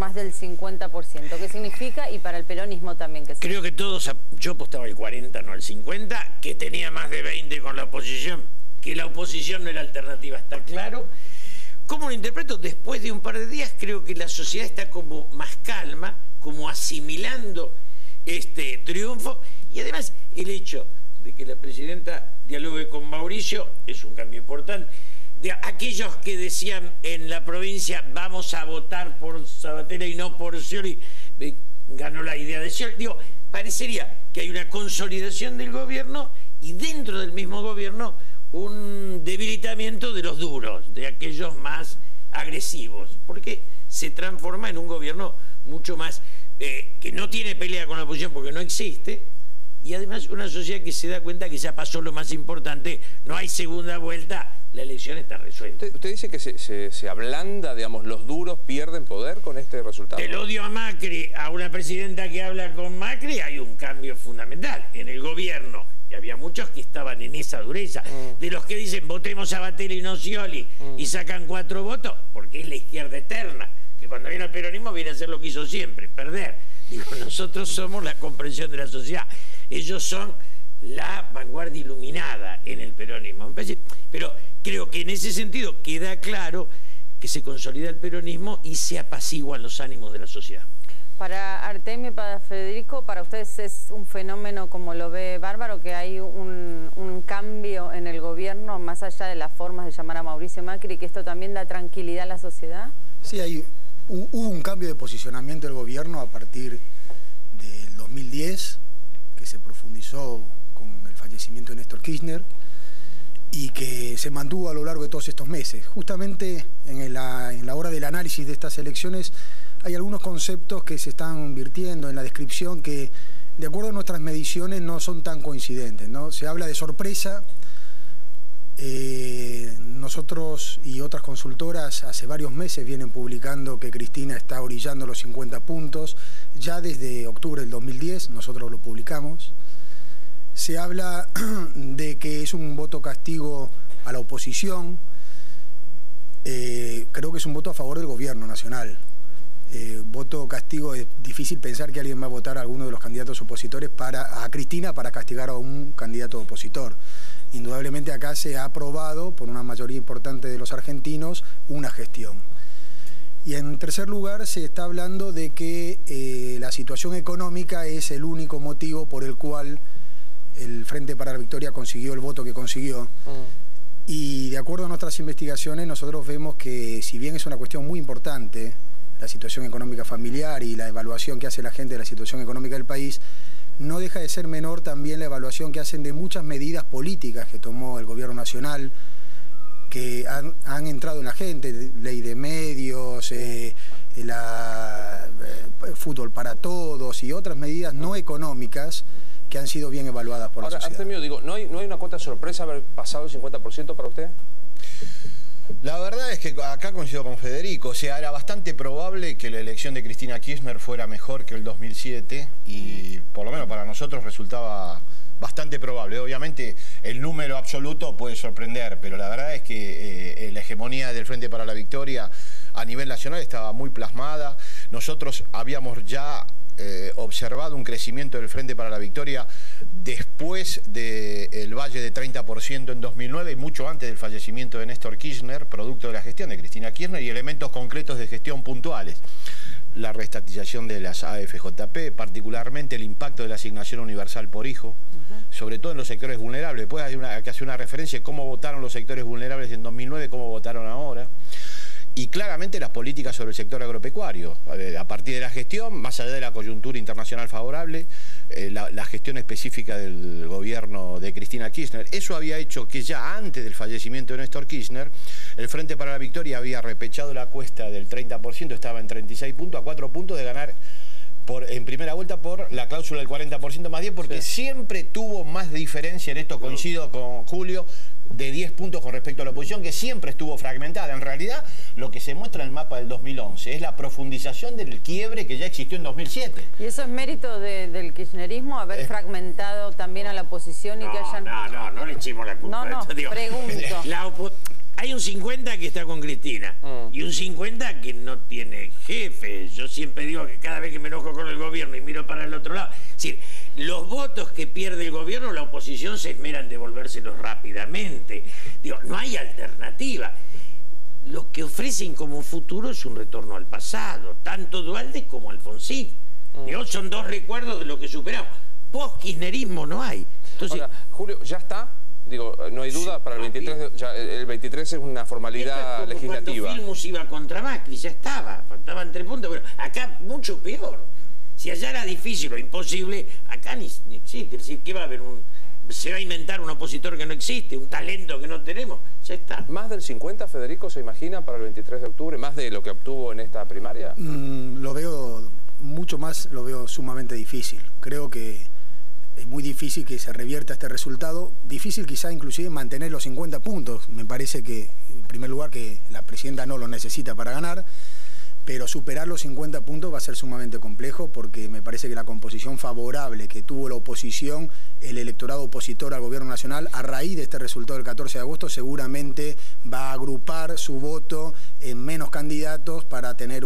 más del 50%. ¿Qué significa? Y para el peronismo también. ¿Qué Creo que todos, yo apostaba al 40, no al 50, que tenía más de 20 con la oposición, que la oposición no era alternativa, está claro. ¿Cómo lo interpreto? Después de un par de días creo que la sociedad está como más calma, como asimilando este triunfo, y además el hecho de que la presidenta dialogue con Mauricio es un cambio importante. De aquellos que decían en la provincia vamos a votar por Sabatella y no por Scioli, ganó la idea de Scioli. Digo, parecería que hay una consolidación del gobierno y dentro del mismo gobierno un debilitamiento de los duros, de aquellos más agresivos, porque se transforma en un gobierno mucho más que no tiene pelea con la oposición porque no existe, y además una sociedad que se da cuenta que ya pasó lo más importante, no hay segunda vuelta, la elección está resuelta. ¿Usted dice que se ablanda, digamos, los duros pierden poder con este resultado? Del odio a Macri a una presidenta que habla con Macri hay un cambio fundamental en el gobierno, y había muchos que estaban en esa dureza, de los que dicen votemos a Batella y no Scioli, y sacan 4 votos, porque es la izquierda eterna, que cuando viene el peronismo viene a hacer lo que hizo siempre, perder. Digo, nosotros somos la comprensión de la sociedad, ellos son la vanguardia iluminada en el peronismo. Pero creo que en ese sentido queda claro que se consolida el peronismo y se apaciguan los ánimos de la sociedad. Para Artemio y para Federico, ¿para ustedes es un fenómeno, como lo ve Bárbaro, que hay un cambio en el gobierno, más allá de las formas de llamar a Mauricio Macri, que esto también da tranquilidad a la sociedad? Sí, hubo un cambio de posicionamiento del gobierno a partir del 2010, que se profundizó con el fallecimiento de Néstor Kirchner y que se mantuvo a lo largo de todos estos meses. Justamente en la hora del análisis de estas elecciones hay algunos conceptos que se están virtiendo en la descripción que, de acuerdo a nuestras mediciones, no son tan coincidentes, ¿no? Se habla de sorpresa. Nosotros y otras consultoras hace varios meses vienen publicando que Cristina está orillando los 50 puntos. Ya desde octubre del 2010 nosotros lo publicamos. Se habla de que es un voto castigo a la oposición. Creo que es un voto a favor del gobierno nacional. Voto castigo, es difícil pensar que alguien va a votar a alguno de los candidatos opositores a Cristina para castigar a un candidato opositor. Indudablemente acá se ha aprobado por una mayoría importante de los argentinos una gestión. Y en tercer lugar se está hablando de que la situación económica es el único motivo por el cual el Frente para la Victoria consiguió el voto que consiguió. Y de acuerdo a nuestras investigaciones nosotros vemos que si bien es una cuestión muy importante la situación económica familiar y la evaluación que hace la gente de la situación económica del país, no deja de ser menor también la evaluación que hacen de muchas medidas políticas que tomó el gobierno nacional, que han entrado en la gente, ley de medios, fútbol para todos y otras medidas no económicas que han sido bien evaluadas por la sociedad. Artemio, digo, ¿no hay una cuota sorpresa haber pasado el 50% para usted? La verdad es que acá coincido con Federico, o sea, era bastante probable que la elección de Cristina Kirchner fuera mejor que el 2007 y por lo menos para nosotros resultaba bastante probable. Obviamente el número absoluto puede sorprender, pero la verdad es que la hegemonía del Frente para la Victoria a nivel nacional estaba muy plasmada. Nosotros habíamos ya observado un crecimiento del Frente para la Victoria después del valle de 30% en 2009 y mucho antes del fallecimiento de Néstor Kirchner, producto de la gestión de Cristina Kirchner, y elementos concretos de gestión puntuales. La reestatización de las AFJP, particularmente el impacto de la asignación universal por hijo, sobre todo en los sectores vulnerables. Después hay que hacer una referencia de cómo votaron los sectores vulnerables en 2009, cómo votaron ahora. Y claramente las políticas sobre el sector agropecuario, a partir de la gestión, más allá de la coyuntura internacional favorable, la gestión específica del gobierno de Cristina Kirchner. Eso había hecho que ya antes del fallecimiento de Néstor Kirchner, el Frente para la Victoria había repechado la cuesta del 30%, estaba en 36 puntos, a 4 puntos de ganar en primera vuelta por la cláusula del 40% más 10, porque siempre tuvo más diferencia, en esto coincido con Julio, de 10 puntos con respecto a la oposición, que siempre estuvo fragmentada. En realidad, lo que se muestra en el mapa del 2011 es la profundización del quiebre que ya existió en 2007. ¿Y eso es mérito del kirchnerismo, haber fragmentado también a la oposición y que hayan...? No le echemos la culpa. No, pregunto. Hay un 50 que está con Cristina y un 50 que no tiene jefe. Yo siempre digo que cada vez que me enojo con el gobierno y miro para el otro lado, es decir, los votos que pierde el gobierno, la oposición se esmera en devolvérselos rápidamente. Digo, no hay alternativa. Lo que ofrecen como futuro es un retorno al pasado, tanto Duhalde como Alfonsín. Digo, son dos recuerdos de lo que superamos. Post-kirchnerismo no hay. Entonces, ahora, Julio, ¿ya está? Digo, no hay duda, para el 23, el 23 es una formalidad legislativa. Cuando Filmus iba contra Macri, ya estaba, faltaban 3 puntos, pero acá mucho peor. Si allá era difícil o imposible, acá ni existe. Es decir, ¿qué va a haber? Se va a inventar un opositor que no existe, un talento que no tenemos, ya está. ¿Más del 50, Federico, se imagina para el 23 de octubre? ¿Más de lo que obtuvo en esta primaria? Lo veo mucho más, lo veo sumamente difícil. Creo que es muy difícil que se revierta este resultado. Difícil quizá inclusive mantener los 50 puntos. Me parece que, en primer lugar, que la presidenta no lo necesita para ganar, pero superar los 50 puntos va a ser sumamente complejo porque me parece que la composición favorable que tuvo la oposición, el electorado opositor al gobierno nacional, a raíz de este resultado del 14 de agosto, seguramente va a agrupar su voto en menos candidatos para tener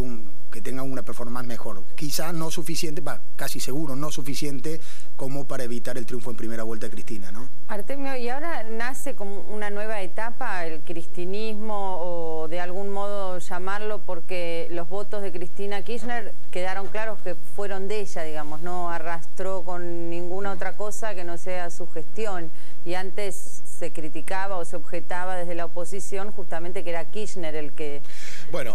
que tengan una performance mejor. Quizá no suficiente, casi seguro no suficiente como para evitar el triunfo en primera vuelta de Cristina, ¿no? Artemio, ¿y ahora nace como una nueva etapa el cristinismo o de algún modo llamarlo porque los votos de Cristina Kirchner quedaron claros que fueron de ella, digamos, no arrastró con ninguna otra cosa que no sea su gestión? Y antes se criticaba o se objetaba desde la oposición justamente que era Kirchner el que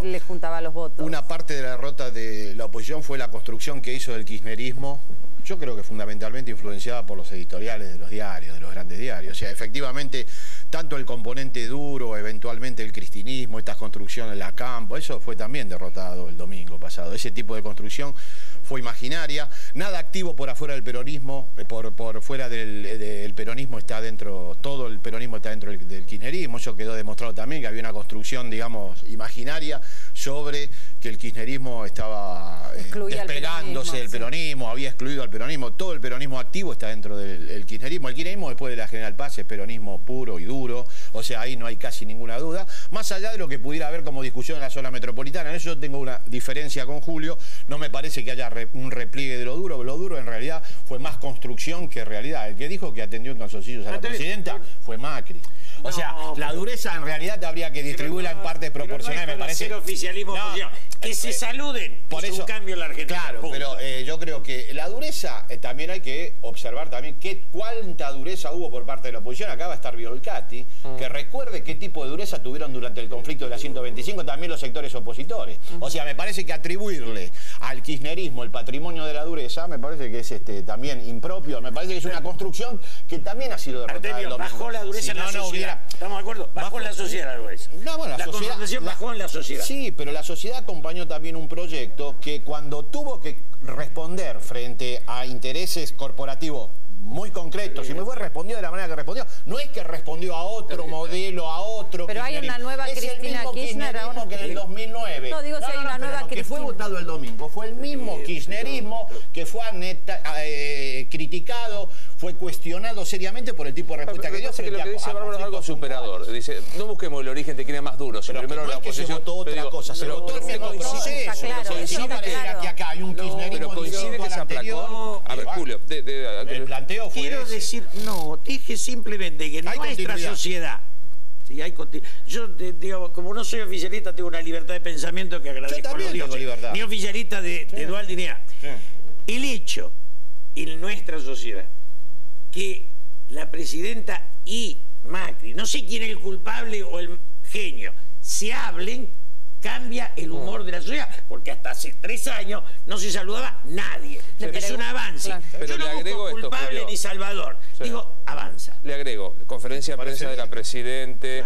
le juntaba los votos. Una parte de la derrota de la oposición fue la construcción que hizo del kirchnerismo, yo creo que fundamentalmente influenciada por los editoriales de los diarios, de los grandes diarios. O sea, efectivamente, tanto el componente duro, eventualmente el cristinismo, estas construcciones en la campo, eso fue también derrotado el domingo pasado. Ese tipo de construcción fue imaginaria, nada activo por afuera del peronismo, por fuera del peronismo está dentro, todo el peronismo está dentro del kirchnerismo. Eso quedó demostrado también, que había una construcción, digamos, imaginaria sobre que el kirchnerismo estaba despegándose del peronismo, había excluido al peronismo. Todo el peronismo activo está dentro del kirchnerismo. El kirchnerismo después de la General Paz es peronismo puro y duro, o sea, ahí no hay casi ninguna duda, más allá de lo que pudiera haber como discusión en la zona metropolitana. En eso yo tengo una diferencia con Julio, no me parece que haya un repliegue de lo duro en realidad fue más construcción que realidad. El que dijo que atendió en calzoncillos a la presidenta fue Macri. O sea, la dureza en realidad habría que distribuirla en partes proporcionales, me parece. Oficialismo, que se saluden, por eso, un cambio en la Argentina. Claro, pero yo creo que la dureza también hay que observar también cuánta dureza hubo por parte de la oposición. Acá va a estar Violcati, que recuerde qué tipo de dureza tuvieron durante el conflicto de la 125 también los sectores opositores. O sea, me parece que atribuirle al kirchnerismo el patrimonio de la dureza, me parece que es también impropio, me parece que es una construcción que también ha sido derrotada. Artemio, bajó la dureza en la sociedad. ¿Estamos de acuerdo? Bajó en la sociedad la dureza. No, bueno, la sociedad bajó en la sociedad. Sí, pero la sociedad acompañó también un proyecto que cuando tuvo que responder frente a intereses corporativos muy concretos, y me fue respondió de la manera que respondió, no es que respondió a otro modelo, a otro pero hay una nueva Cristina Kirchner ahora que en el 2009. No, digo si hay una nueva Cristina. Que fue votado el domingo, fue el mismo kirchnerismo que fue criticado, fue cuestionado seriamente por el tipo de respuesta que dio. Que lo que dice Bárbaro es algo superador. Dice, no busquemos el origen de quién es más duro, si primero la oposición. Se votó otra cosa, se votó el mismo proceso. No pareciera que acá hay un kirchnerismo. Pero coincide que se aplacó. A ver, Julio, el planteo fue quiero decir, no, dije simplemente que nuestra sociedad, sí, hay yo digo, como no soy oficialista, tengo una libertad de pensamiento que agradezco a los dioses, ni oficialista de Duhalde ni nada. El hecho en nuestra sociedad que la presidenta y Macri, no sé quién es el culpable o el genio, se hablen, cambia el humor de la sociedad, porque hasta hace 3 años no se saludaba nadie. Es un avance. Claro. Pero yo no busco culpable Julio, ni salvador. Sí. Digo, avanza. Le agrego, conferencia de prensa de la Presidente.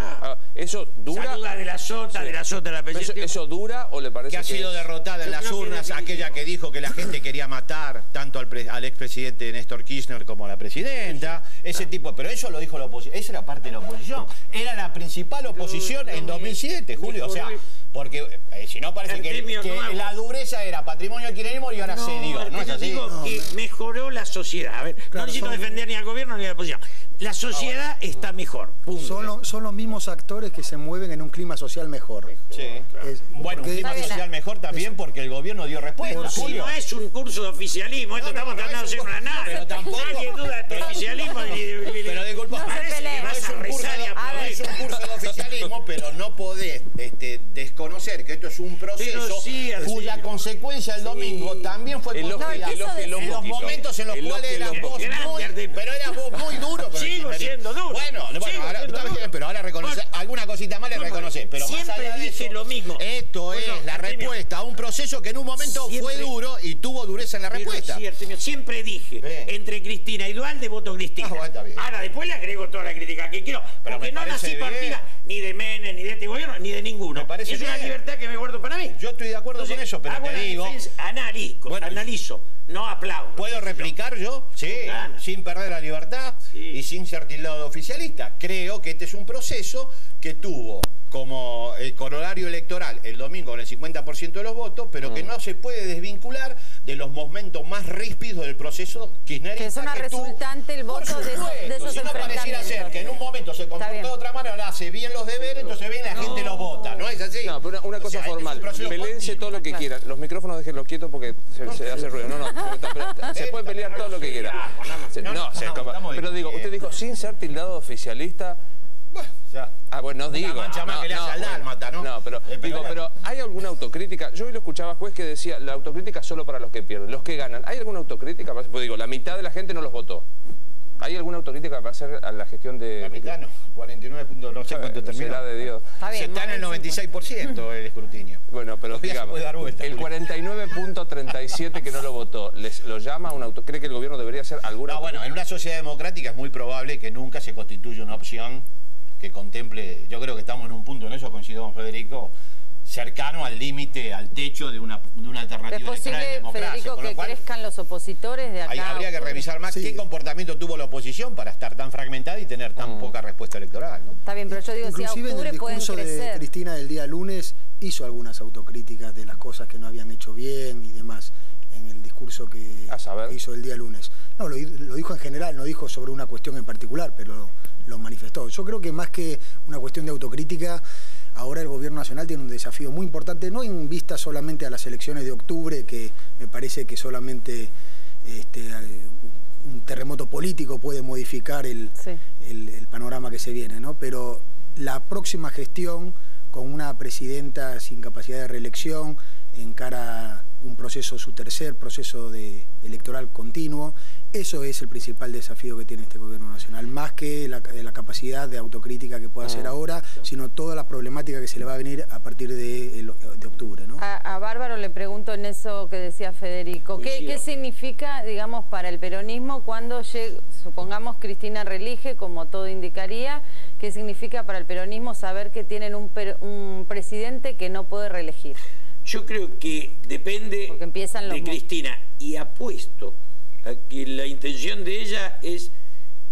¿Eso dura? Saluda de la sota, de la sota de la Presidenta. ¿Eso dura o le parece que ha sido derrotada en las urnas aquella que dijo que la gente quería matar tanto al expresidente Néstor Kirchner como a la Presidenta? Ese tipo, pero eso lo dijo la oposición. Esa era parte de la oposición. Era la principal oposición en 2007, Julio. O sea, porque si no parece que la dureza era patrimonio del kirchnerismo y ahora se dio. No es así. Digo que mejoró la sociedad. A ver, no necesito defender ni al gobierno ni a la oposición. La sociedad está mejor. Punto. Son los mismos actores que se mueven en un clima social mejor. Sí. Bueno, un clima social mejor también porque el gobierno dio respuesta. Si no es un curso de oficialismo, esto estamos tratando de hacer una nave. Pero tampoco. Nadie duda de oficialismo ni de... Pero disculpa, parece que vas a rezar y a es un curso de oficialismo, pero no podés desconocer que esto es un proceso cuya consecuencia el domingo también fue en los momentos en los cuales eras vos muy duro. Sigo siendo duro. Bueno, ahora está bien, pero ahora reconoce alguna cosita más le reconoce. Pero siempre dije lo mismo. Esto es la respuesta a un proceso que en un momento fue duro y tuvo dureza en la respuesta. Siempre dije, entre Cristina y Duhalde voto Cristina. Ahora después le agrego toda la crítica que quiero, porque no nací partida ni de Menem, ni de este gobierno, ni de ninguno. Es una libertad que me guardo para mí. Yo estoy de acuerdo con eso, pero te digo... Analizo, no aplaudo. ¿Puedo replicar yo? Sí, sin perder la libertad y sin ser tildado de oficialista. Creo que este es un proceso que tuvo como corolario electoral el domingo con el 50% de los votos, pero que no se puede desvincular de los momentos más ríspidos del proceso kirchnerista. Que es una resultante el voto de esos si no pareciera ser que en un momento se comportó de otra manera, hace bien los deberes, entonces bien la gente los vota, ¿no es así? No, pero una cosa formal, peleense todo lo que quieran. Los micrófonos déjenlos quietos porque se hace ruido. Pero se puede pelear todo lo que quieran. Pero digo, usted dijo, sin ser tildado de oficialista... bueno, no digo. Una mancha más que le hace al dálmata, ¿no? No, pero digo, pero ¿hay alguna autocrítica? Yo hoy lo escuchaba a Juez que decía, la autocrítica es solo para los que pierden, los que ganan. ¿Hay alguna autocrítica? Pues digo, la mitad de la gente no los votó. ¿Hay alguna autocrítica para hacer a la gestión de...? La mitad no, 49 puntos, no sé cuánto terminó. Será de Dios. Está en el 96% el escrutinio. Bueno, pero digamos, el 49.37 que no lo votó, ¿lo llama una cree que el gobierno debería hacer alguna...? No, bueno, en una sociedad democrática es muy probable que nunca se constituya una opción que contemple, yo creo que estamos en un punto, en eso coincido con Federico, cercano al límite, al techo de una alternativa. ¿Es posible, Federico, que crezcan los opositores de acá? Habría que revisar más qué comportamiento tuvo la oposición para estar tan fragmentada y tener tan poca respuesta electoral, ¿no? Está bien, pero yo digo, inclusive si a octubre pueden crecer. En el discurso de Cristina del día lunes hizo algunas autocríticas de las cosas que no habían hecho bien y demás, en el discurso que hizo el día lunes. No, lo dijo en general, no dijo sobre una cuestión en particular, pero lo manifestó. Yo creo que más que una cuestión de autocrítica, ahora el gobierno nacional tiene un desafío muy importante, no en vista solamente a las elecciones de octubre, que me parece que solamente un terremoto político puede modificar el panorama que se viene, ¿no? Pero la próxima gestión, con una presidenta sin capacidad de reelección, encara un proceso, su tercer proceso electoral continuo. Eso es el principal desafío que tiene este gobierno nacional, más que la capacidad de autocrítica que pueda hacer ahora, sino toda la problemática que se le va a venir a partir de octubre, ¿no? A Bárbaro le pregunto en eso que decía Federico, ¿qué significa, digamos, para el peronismo cuando supongamos Cristina reelige, como todo indicaría? ¿Qué significa para el peronismo saber que tienen un presidente que no puede reelegir? Yo creo que depende de Cristina, y apuesto a que la intención de ella es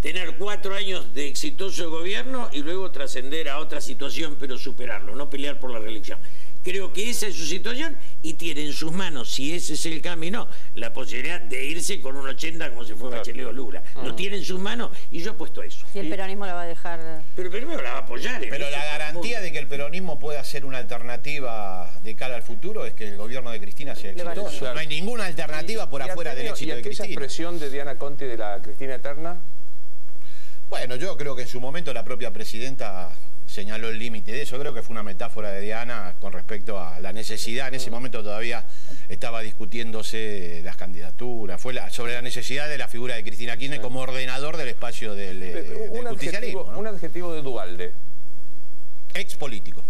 tener 4 años de exitoso gobierno y luego trascender a otra situación, pero superarlo, no pelear por la reelección. Creo que esa es su situación y tiene en sus manos, si ese es el camino, la posibilidad de irse con un 80 como se fue Bachelet o Lula. Lo tiene en sus manos y yo apuesto a eso. ¿Y el peronismo la va a dejar? Pero el peronismo la va a apoyar. Pero la garantía de que el peronismo pueda ser una alternativa de cara al futuro es que el gobierno de Cristina sea exitoso. Claro. No hay ninguna alternativa por afuera del éxito de Cristina. ¿Y aquella expresión de Diana Conti de la Cristina Eterna? Bueno, yo creo que en su momento la propia presidenta señaló el límite de eso. Creo que fue una metáfora de Diana con respecto a la necesidad. En ese momento todavía estaba discutiéndose las candidaturas. Fue sobre la necesidad de la figura de Cristina Kirchner como ordenador del espacio del justicialismo, ¿no? Un adjetivo de Duhalde. Ex político.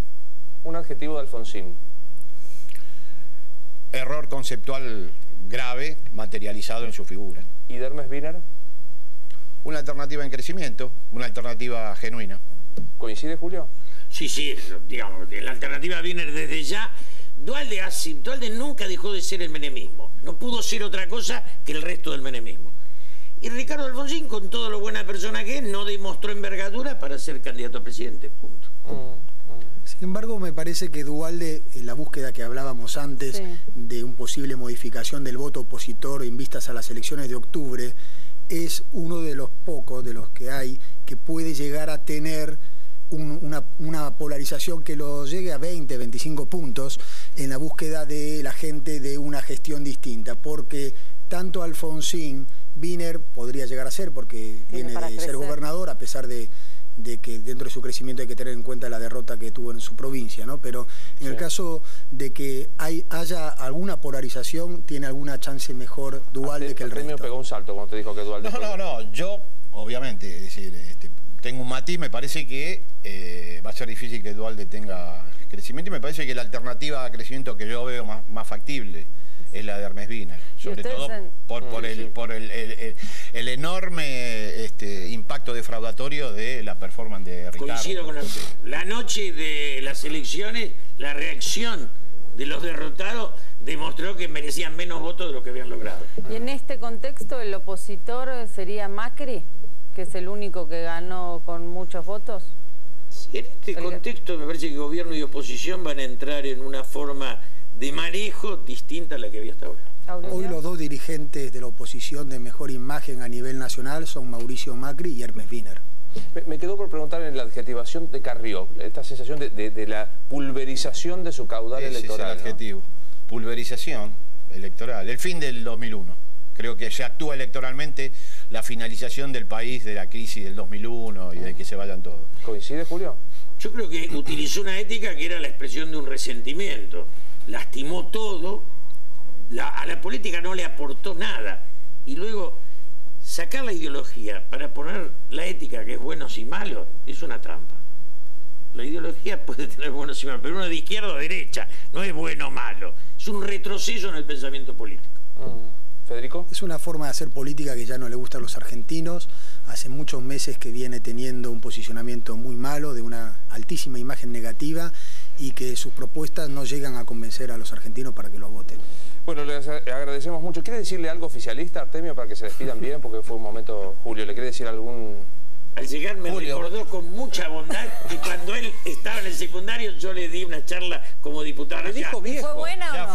Un adjetivo de Alfonsín. Error conceptual grave materializado en su figura. ¿Y Dermes Wiener? Una alternativa en crecimiento, una alternativa genuina. ¿Coincide, Julio? Sí, digamos, la alternativa viene desde ya. Duhalde nunca dejó de ser el menemismo. No pudo ser otra cosa que el resto del menemismo. Y Ricardo Alfonsín, con todo lo buena persona que es, no demostró envergadura para ser candidato a presidente. Punto. Sin embargo, me parece que Duhalde, en la búsqueda que hablábamos antes de una posible modificación del voto opositor en vistas a las elecciones de octubre, es uno de los pocos, de los que hay, que puede llegar a tener una polarización que lo llegue a 20, 25 puntos en la búsqueda de la gente de una gestión distinta, porque tanto Alfonsín, Wiener podría llegar a ser, porque viene de ser gobernador, a pesar de que dentro de su crecimiento hay que tener en cuenta la derrota que tuvo en su provincia, ¿no? Pero en el caso de que haya alguna polarización, tiene alguna chance mejor Duhalde que el resto. Pegó un salto cuando te dijo que Duhalde... No, yo, obviamente, es decir, tengo un matiz, me parece que va a ser difícil que Duhalde tenga crecimiento, y me parece que la alternativa a crecimiento que yo veo más factible es la de Hermes Wiener, sobre todo por el enorme impacto defraudatorio de la performance de Ricardo. Coincido con la noche de las elecciones, la reacción de los derrotados demostró que merecían menos votos de lo que habían logrado. Y en este contexto, ¿el opositor sería Macri, que es el único que ganó con muchos votos? Sí, en este contexto me parece que gobierno y oposición van a entrar en una forma de manejo distinta a la que había hasta ahora. Hoy los dos dirigentes de la oposición de mejor imagen a nivel nacional son Mauricio Macri y Hermes Wiener. Me quedó por preguntar en la adjetivación de Carrió, esta sensación de la pulverización de su caudal electoral. Es el adjetivo, ¿no? Pulverización electoral, el fin del 2001. Creo que se actúa electoralmente la finalización del país, de la crisis del 2001 y de que se vayan todos. ¿Coincide, Julio? Yo creo que utilizó una ética que era la expresión de un resentimiento. Lastimó todo, a la política no le aportó nada. Y luego, sacar la ideología para poner la ética, que es buenos y malos, es una trampa. La ideología puede tener buenos y malos, pero uno de izquierda o derecha, no es bueno o malo. Es un retroceso en el pensamiento político. ¿Federico? Es una forma de hacer política que ya no le gusta a los argentinos. Hace muchos meses que viene teniendo un posicionamiento muy malo, de una altísima imagen negativa, y que sus propuestas no llegan a convencer a los argentinos para que los voten. Bueno, les agradecemos mucho. ¿Quiere decirle algo oficialista, Artemio, para que se despidan bien? Porque fue un momento... Julio, ¿le quiere decir algún...? Al llegar me recordó con mucha bondad que cuando él estaba en el secundario yo le di una charla como diputado nacional. ¿Le dijo viejo? ¿Fue buena o no?